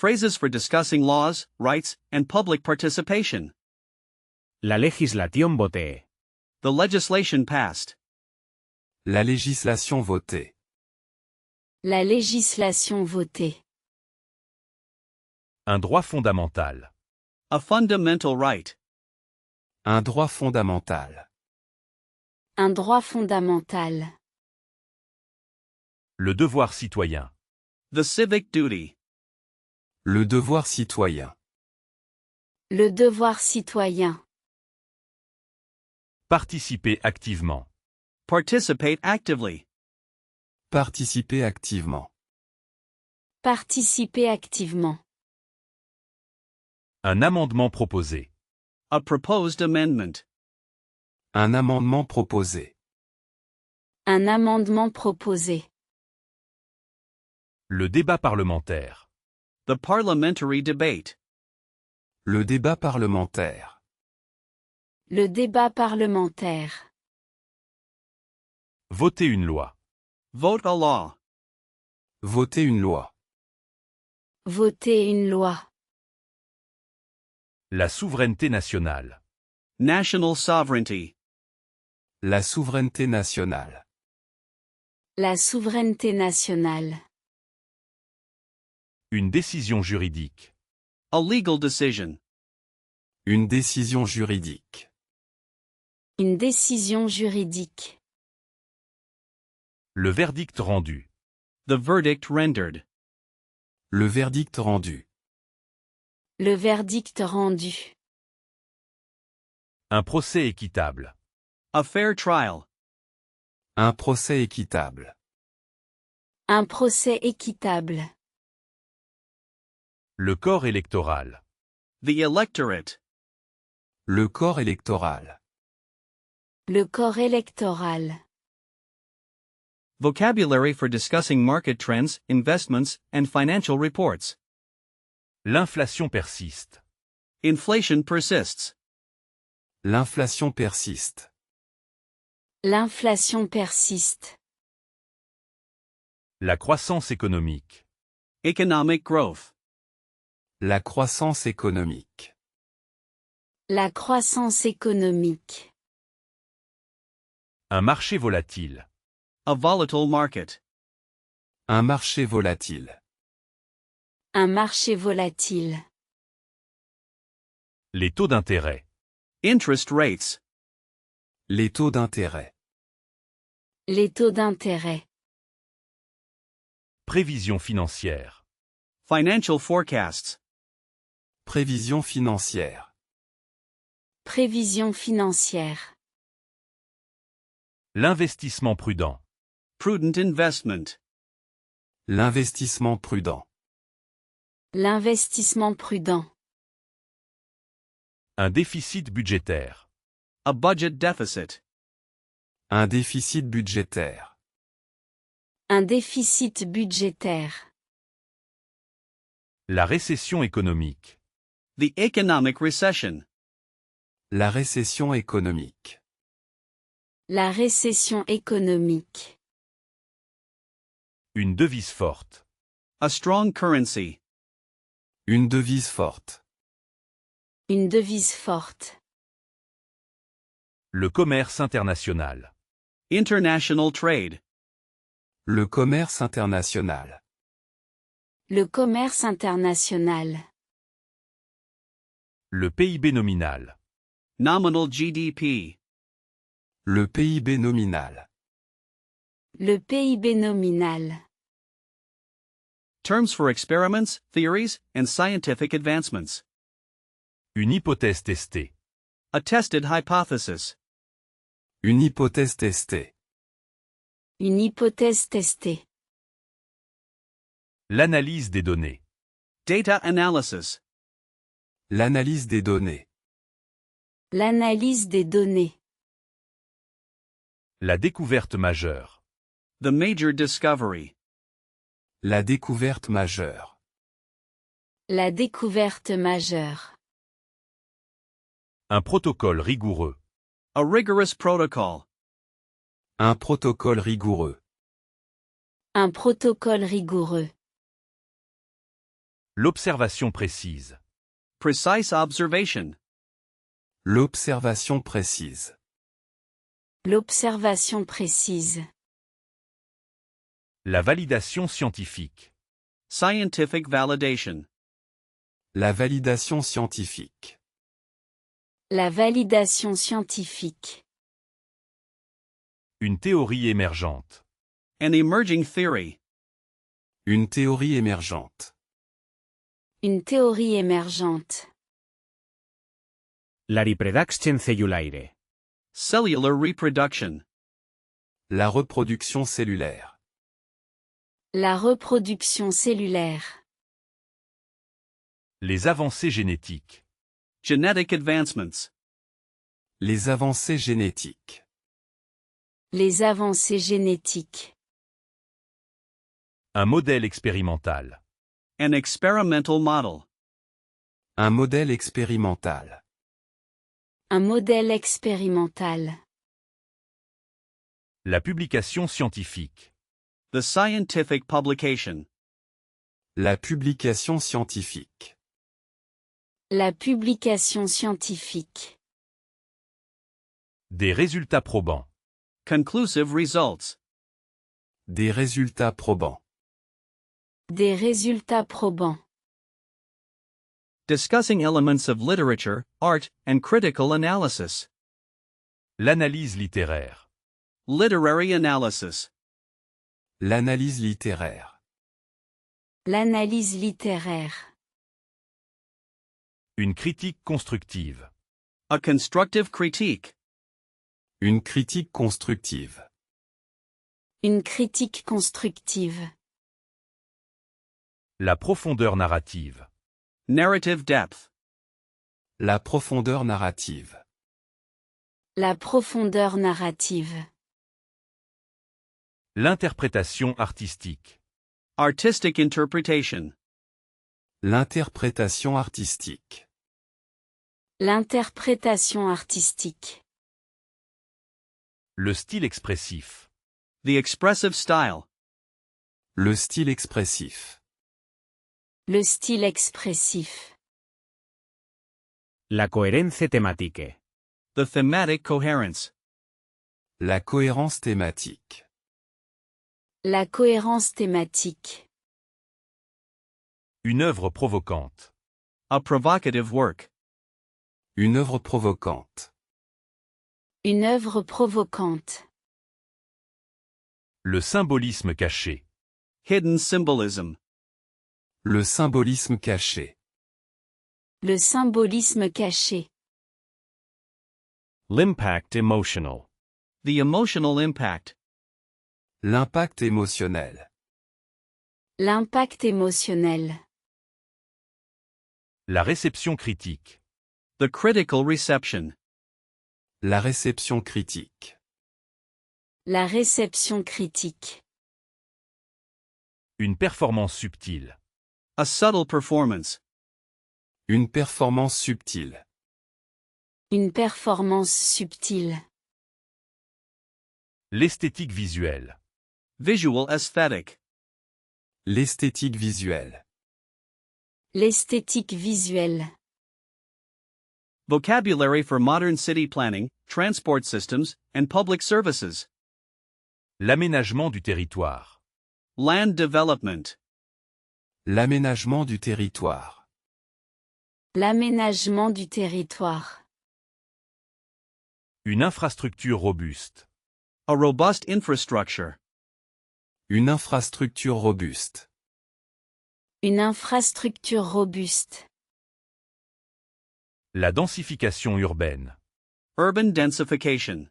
phrases for discussing laws, rights, and public participation. La legislación votée. The legislation passed. La législation votée. La législation votée. Un droit fondamental. A fundamental right. Un droit fondamental. Un droit fondamental. Le devoir citoyen. The civic duty. Le devoir citoyen. Le devoir citoyen. Participer activement. Participate actively. Participer activement. Participer activement. Un amendement proposé. A proposed amendment. Un amendement proposé. Un amendement proposé. Le débat parlementaire. The parliamentary debate. Le débat parlementaire. Le débat parlementaire. Voter une loi. Vote a law. Voter une loi. Voter une loi. La souveraineté nationale. National sovereignty. La souveraineté nationale. La souveraineté nationale. Une décision juridique. A legal decision. Une décision juridique. Une décision juridique. Le verdict rendu. The verdict rendered. Le verdict rendu. Le verdict rendu. Un procès équitable. A fair trial. Un procès équitable. Un procès équitable. Le corps électoral. The electorate. Le corps électoral. Le corps électoral. Vocabulary for discussing market trends, investments, and financial reports. L'inflation persiste. Inflation persists. L'inflation persiste. L'inflation persiste. La croissance économique. Economic growth. La croissance économique. La croissance économique. Un marché volatile. A volatile market. Un marché volatile. Un marché volatile. Les taux d'intérêt. Interest rates. Les taux d'intérêt. Les taux d'intérêt. Prévision financière. Financial forecasts. Prévision financière. Prévision financière. L'investissement prudent. Prudent investment. L'investissement prudent. L'investissement prudent. Un déficit budgétaire. A budget deficit. Un déficit budgétaire. Un déficit budgétaire. La récession économique. The economic recession. La récession économique. La récession économique. Une devise forte. A strong currency. Une devise forte. Une devise forte. Le commerce international. International trade. Le commerce international. Le commerce international. Le PIB nominal. Nominal GDP. Le PIB nominal. Le PIB nominal. Terms for experiments, theories, and scientific advancements. Une hypothèse testée. A tested hypothesis. Une hypothèse testée. Une hypothèse testée. L'analyse des données. Data analysis. L'analyse des données. L'analyse des données. La découverte majeure. The major discovery. La découverte majeure. La découverte majeure. Un protocole rigoureux. A rigorous protocol. Un protocole rigoureux. Un protocole rigoureux. L'observation précise. Precise observation. L'observation précise. L'observation précise. La validation scientifique. Scientific validation. La validation scientifique. La validation scientifique. Une théorie émergente. An emerging theory. Une théorie émergente. Une théorie émergente. La riproduzione cellulaire. Cellular reproduction. La reproduction cellulaire. La reproduction cellulaire. Les avancées génétiques. Genetic advancements. Les avancées génétiques. Les avancées génétiques. Un modèle expérimental. An experimental model. Un modèle expérimental. Un modèle expérimental. La publication scientifique. The scientific publication. La publication scientifique. La publication scientifique. Des résultats probants. Conclusive results. Des résultats probants. Des résultats probants. Discussing elements of literature, art, and critical analysis. L'analyse littéraire. Literary analysis. L'analyse littéraire. L'analyse littéraire. Une critique constructive. A constructive critique. Une critique constructive. Une critique constructive. La profondeur narrative. Narrative depth. La profondeur narrative. La profondeur narrative. L'interprétation artistique. Artistic interpretation. L'interprétation artistique. L'interprétation artistique. Le style expressif. The expressive style. Le style expressif. Le style expressif. La coerenza tematique. The thematic coherence. La cohérence thématique. La cohérence thématique. Une œuvre provocante. A provocative work. Une œuvre provocante. Une œuvre provocante. Le symbolisme caché. Hidden symbolism. Le symbolisme caché. Le symbolisme caché. L'impact emotional. The emotional impact. L'impact émotionnel. L'impact émotionnel. La réception critique. The critical reception. La réception critique. La réception critique. Une performance subtile. A subtle performance. Une performance subtile. Une performance subtile. L'esthétique visuelle. Visual aesthetic. L'esthétique visuelle. L'esthétique visuelle. Vocabulary for modern city planning, transport systems, and public services. L'aménagement du territoire. Land development. L'aménagement du territoire. L'aménagement du territoire. Une infrastructure robuste. A robust infrastructure. Une infrastructure robuste. Une infrastructure robuste. La densification urbaine. Urban densification.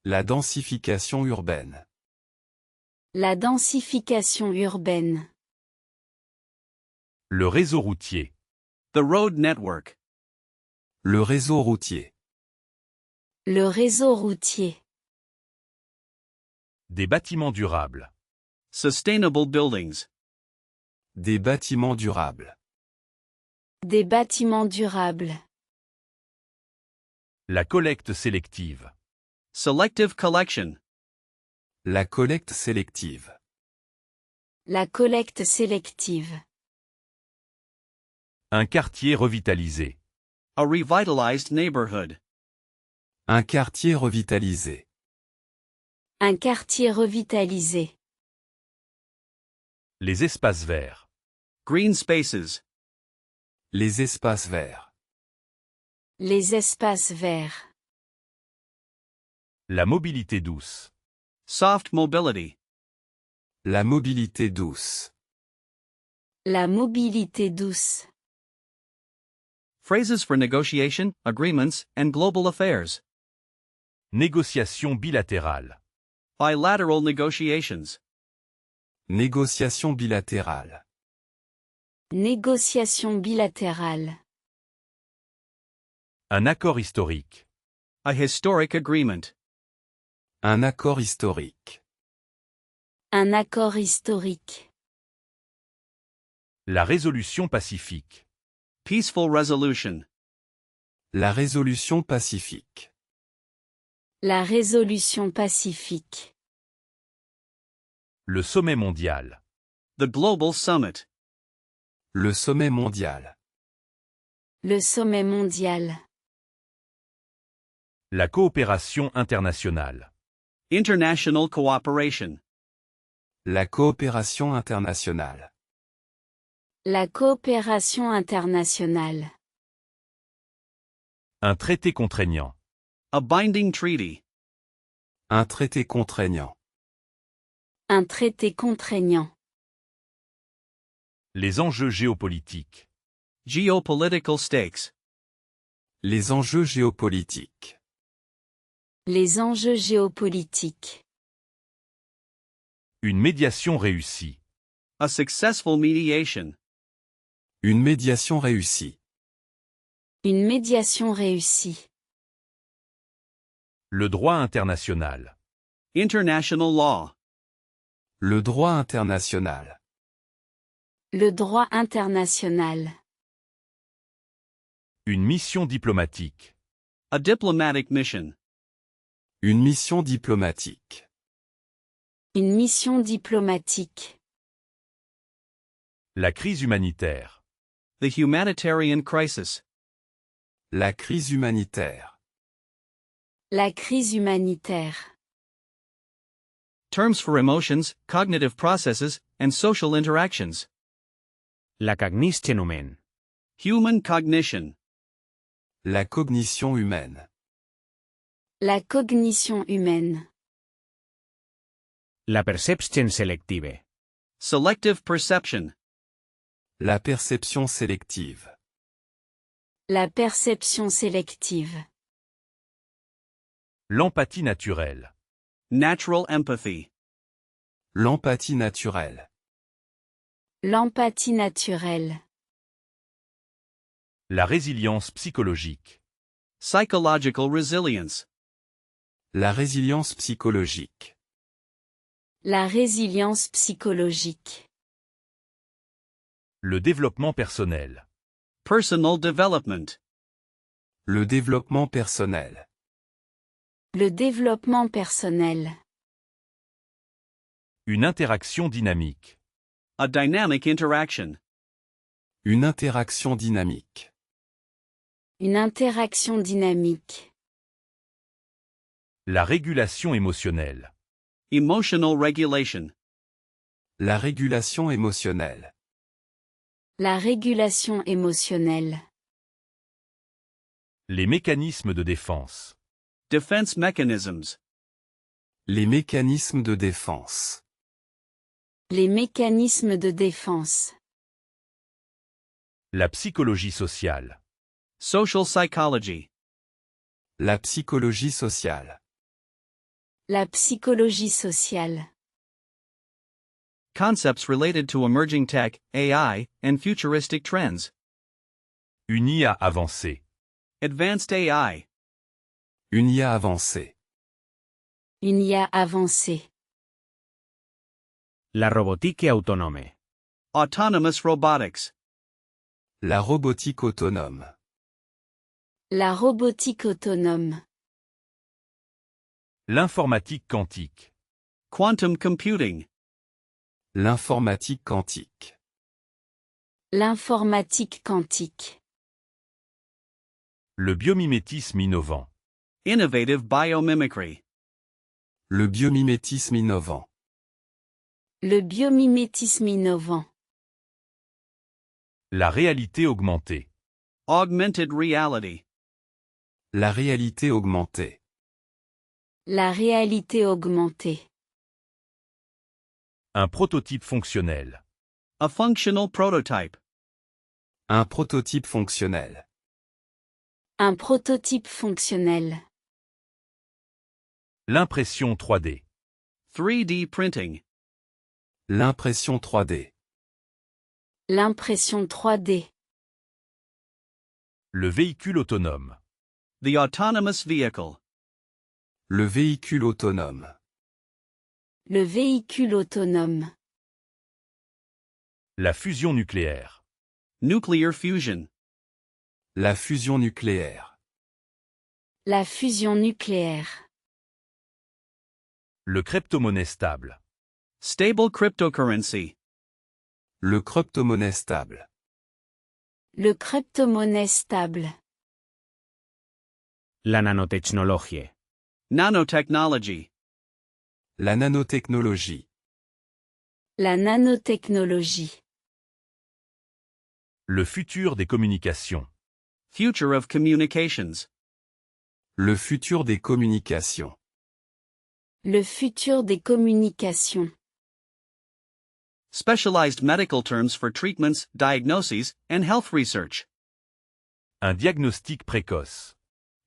La densification urbaine. La densification urbaine. Le réseau routier. The road network. Le réseau routier. Le réseau routier. Des bâtiments durables. Sustainable buildings. Des bâtiments durables. Des bâtiments durables. La collecte sélective. Selective collection. La collecte sélective. La collecte sélective. Un quartier revitalisé. A revitalized neighborhood. Un quartier revitalisé. Un quartier revitalisé. Les espaces verts. Green spaces. Les espaces verts. Les espaces verts. La mobilité douce. Soft mobility. La mobilité douce. La mobilité douce. Phrases for negotiation, agreements, and global affairs. Négociation bilatérale. Bilateral negotiations. Négociation bilatérale. Négociation bilatérale. Un accord historique. A historic agreement. Un accord historique. Un accord historique. La résolution pacifique. Peaceful resolution. La résolution pacifique. La résolution pacifique. Le sommet mondial. The global summit. Le sommet mondial. Le sommet mondial. La coopération internationale. International cooperation. La coopération internationale. La coopération internationale. Un traité contraignant. A binding treaty. Un traité contraignant. Un traité contraignant. Les enjeux géopolitiques. Geopolitical stakes. Les enjeux géopolitiques. Les enjeux géopolitiques. Une médiation réussie. A successful mediation. Une médiation réussie. Une médiation réussie. Le droit international. International law. Le droit international. Le droit international. Une mission diplomatique. A diplomatic mission. Une mission diplomatique. Une mission diplomatique. La crise humanitaire. The humanitarian crisis. La crise humanitaire. La crise humanitaire. Terms for emotions, cognitive processes, and social interactions. La cognition humaine. Human cognition. La cognition humaine. La cognition humaine. La perception sélective. Selective perception. La perception sélective. La perception sélective. L'empathie naturelle. Natural empathy. L'empathie naturelle. L'empathie naturelle. La résilience psychologique. Psychological resilience. La résilience psychologique. La résilience psychologique. Le développement personnel. Personal development. Le développement personnel. Le développement personnel. Une interaction dynamique. A dynamic interaction. Une interaction dynamique. Une interaction dynamique. La régulation émotionnelle. Emotional regulation. La régulation émotionnelle. La régulation émotionnelle. Les mécanismes de défense. Defense mechanisms. Les mécanismes de défense. Les mécanismes de défense. La psychologie sociale. Social psychology. La psychologie sociale. La psychologie sociale. Concepts related to emerging tech, AI, and futuristic trends. Une IA avancée. Advanced AI. Une IA avancée. Une IA avancée. La robotique autonome. Autonomous robotics. La robotique autonome. La robotique autonome. L'informatique quantique. Quantum computing. L'informatique quantique. L'informatique quantique. Le biomimétisme innovant. Innovative biomimicry. Le biomimétisme innovant. Le biomimétisme innovant. La réalité augmentée. Augmented reality. La réalité augmentée. La réalité augmentée. Un prototype fonctionnel. A functional prototype. Un prototype fonctionnel. Un prototype fonctionnel. L'impression 3D. 3D printing. L'impression 3D. L'impression 3D. Le véhicule autonome. The autonomous vehicle. Le véhicule autonome. Le véhicule autonome. La fusion nucléaire. Nuclear fusion. La fusion nucléaire. La fusion nucléaire. Le crypto-monnaie stable. Stable cryptocurrency. Le crypto-monnaie stable. Le crypto-monnaie stable. La nanotecnologie. Nanotechnology. La nanotechnologie. La nanotechnologie. Le futur des communications. Future of communications. Le futur des communications. Le futur des communications. Specialized medical terms for treatments, diagnoses, and health research. Un diagnostic précoce.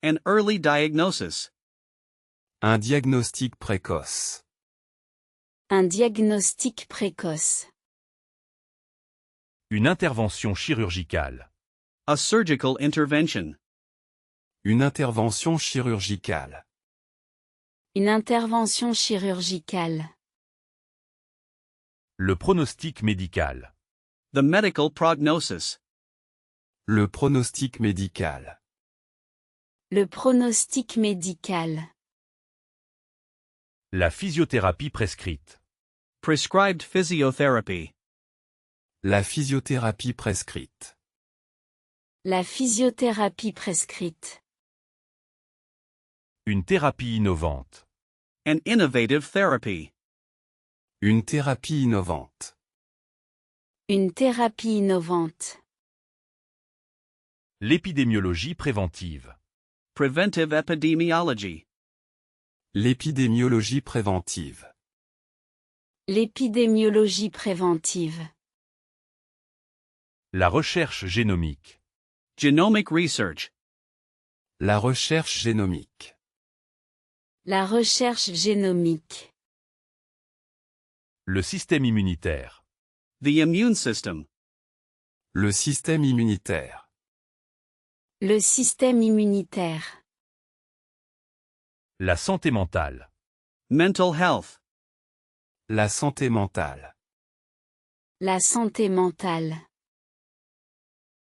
An early diagnosis. Un diagnostic précoce. Un diagnostic précoce. Une intervention chirurgicale. A surgical intervention. Une intervention chirurgicale. Une intervention chirurgicale. Le pronostic médical. The medical prognosis. Le pronostic médical. Le pronostic médical. La physiothérapie prescrite. Prescribed physiotherapy. La physiothérapie prescrite. La physiothérapie prescrite. Une thérapie innovante. An innovative therapy. Une thérapie innovante. Une thérapie innovante. L'épidémiologie préventive. Preventive epidemiology. L'épidémiologie préventive. L'épidémiologie préventive. La recherche génomique. Genomic research. La recherche génomique. La recherche génomique. Le système immunitaire. The immune system. Le système immunitaire. Le système immunitaire. La santé mentale. Mental health. La santé mentale. La santé mentale.